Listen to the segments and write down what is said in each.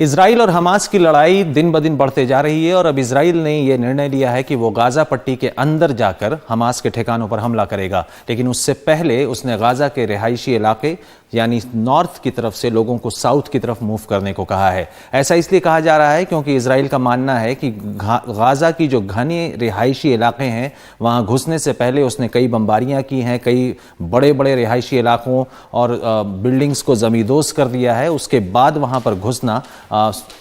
Israel और Hamas की लड़ाई दिन ब दिन बढ़ते जा रही है और अब इजराइल ने यह निर्णय लिया है कि वो गाजा पट्टी के अंदर जाकर हमास के ठिकानों पर हमला करेगा। लेकिन उससे पहले उसने गाजा के रिहायशी इलाके यानी नॉर्थ की तरफ से लोगों को साउथ की तरफ मूव करने को कहा है। ऐसा इसलिए कहा जा रहा है क्योंकि इजराइल का मानना है कि गाजा की जो घने रिहायशी इलाके हैं वहां घुसने से पहले उसने कई बमबारियां की हैं, कई बड़े बड़े रिहायशी इलाकों और बिल्डिंग्स को जमींदोज कर दिया है। उसके बाद वहां पर घुसना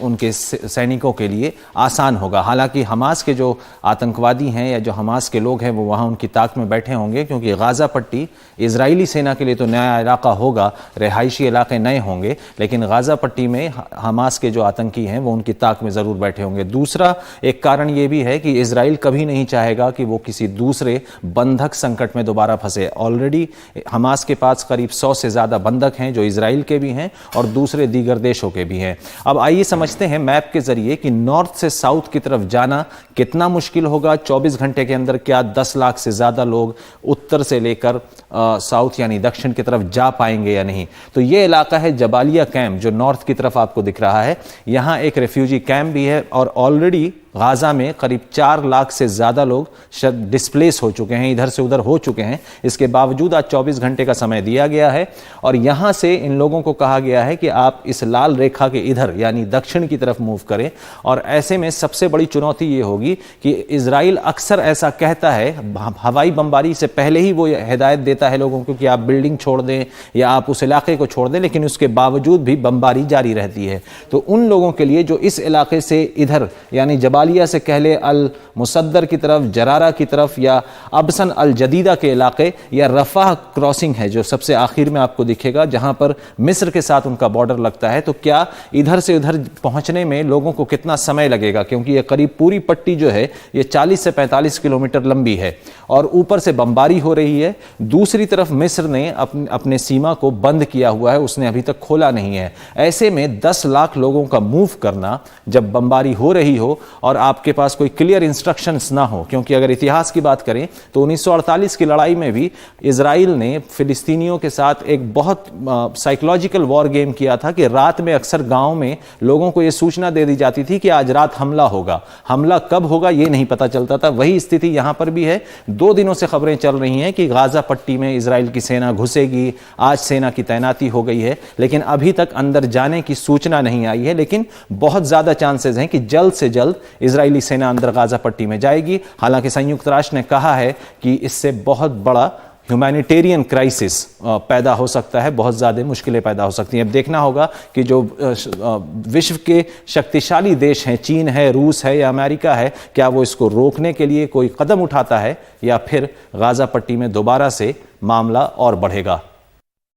उनके सैनिकों के लिए आसान होगा। हालांकि हमास के जो आतंकवादी हैं या जो हमास के लोग हैं वो वहां उनकी ताक में बैठे होंगे, क्योंकि गाजा पट्टी इजरायली सेना के लिए तो नया इलाका होगा, रिहायशी इलाके नए होंगे, लेकिन गाजा पट्टी में हमास के जो आतंकी हैं वो उनकी ताक में जरूर बैठे होंगे। दूसरा एक कारण ये भी है कि इजराइल कभी नहीं चाहेगा कि वो किसी दूसरे बंधक संकट में दोबारा फंसे। ऑलरेडी हमास के पास करीब 100 से ज्यादा बंधक हैं जो इजराइल के भी हैं और दूसरे दीगर देशों के भी हैं। अब आइए समझते हैं मैप के जरिए कि नॉर्थ से साउथ की तरफ जाना कितना मुश्किल होगा। 24 घंटे के अंदर क्या 10 लाख से ज्यादा लोग उत्तर से लेकर साउथ यानी दक्षिण की तरफ जा पाएंगे या नहीं। तो ये इलाका है जबालिया कैंप जो नॉर्थ की तरफ आपको दिख रहा है। यहां एक रेफ्यूजी कैंप भी है और ऑलरेडी गाजा में करीब 4 लाख से ज्यादा लोग डिस्प्लेस हो चुके हैं, इधर से उधर हो चुके हैं। इसके बावजूद आज 24 घंटे का समय दिया गया है और यहां से इन लोगों को कहा गया है कि आप इस लाल रेखा के इधर यानी दक्षिण की तरफ मूव करें। और ऐसे में सबसे बड़ी चुनौती ये होगी कि इजराइल अक्सर ऐसा कहता है, हवाई बमबारी से पहले ही वो हिदायत देता है लोगों को कि आप बिल्डिंग छोड़ दें या आप उस इलाके को छोड़ दें, लेकिन उसके बावजूद भी बमबारी जारी रहती है। तो उन लोगों के लिए जो इस इलाके से इधर यानी जबालिया से कहले अल मुसद्दर की तरफ, जरारा की तरफ या अबसन अल जदीदा के इलाके या रफाह क्रॉसिंग है जो सबसे आखिर में आपको दिखेगा जहां पर मिस्र के साथ उनका बॉर्डर लगता है, तो क्या इधर से उधर पहुंचने में लोगों को कितना समय लगेगा, क्योंकि ये करीब पूरी पट्टी जो है ये 40 से 45 किलोमीटर लंबी है और ऊपर से बमबारी हो रही है। दूसरी तरफ मिस्र ने अपने सीमा को बंद किया हुआ है, उसने अभी तक खोला नहीं है। ऐसे में 10 लाख लोगों का मूव करना जब बमबारी हो रही हो और आपके पास कोई क्लियर इंस्ट्रक्शंस ना हो, क्योंकि अगर इतिहास की बात करें तो 1948 की लड़ाई में भी इजराइल ने फिलिस्तीनियों के साथ एक बहुत साइकोलॉजिकल वॉर गेम किया था कि रात में अक्सर गांव में लोगों को यह सूचना दे दी जाती थी कि आज रात हमला होगा। हमला कब होगा ये नहीं पता चलता था। वही स्थिति यहां पर भी है। 2 दिनों से खबरें चल रही हैं कि गाजा पट्टी में इजराइल की सेना घुसेगी, आज सेना की तैनाती हो गई है, लेकिन अभी तक अंदर जाने की सूचना नहीं आई है। लेकिन बहुत ज्यादा चांसेस हैं कि जल्द से जल्द इजरायली सेना अंदर गाजा पट्टी में जाएगी। हालांकि संयुक्त राष्ट्र ने कहा है कि इससे बहुत बड़ा ह्यूमैनिटेरियन क्राइसिस पैदा हो सकता है, बहुत ज़्यादा मुश्किलें पैदा हो सकती हैं। अब देखना होगा कि जो विश्व के शक्तिशाली देश हैं, चीन है, रूस है या अमेरिका है, क्या वो इसको रोकने के लिए कोई कदम उठाता है या फिर गाजा पट्टी में दोबारा से मामला और बढ़ेगा।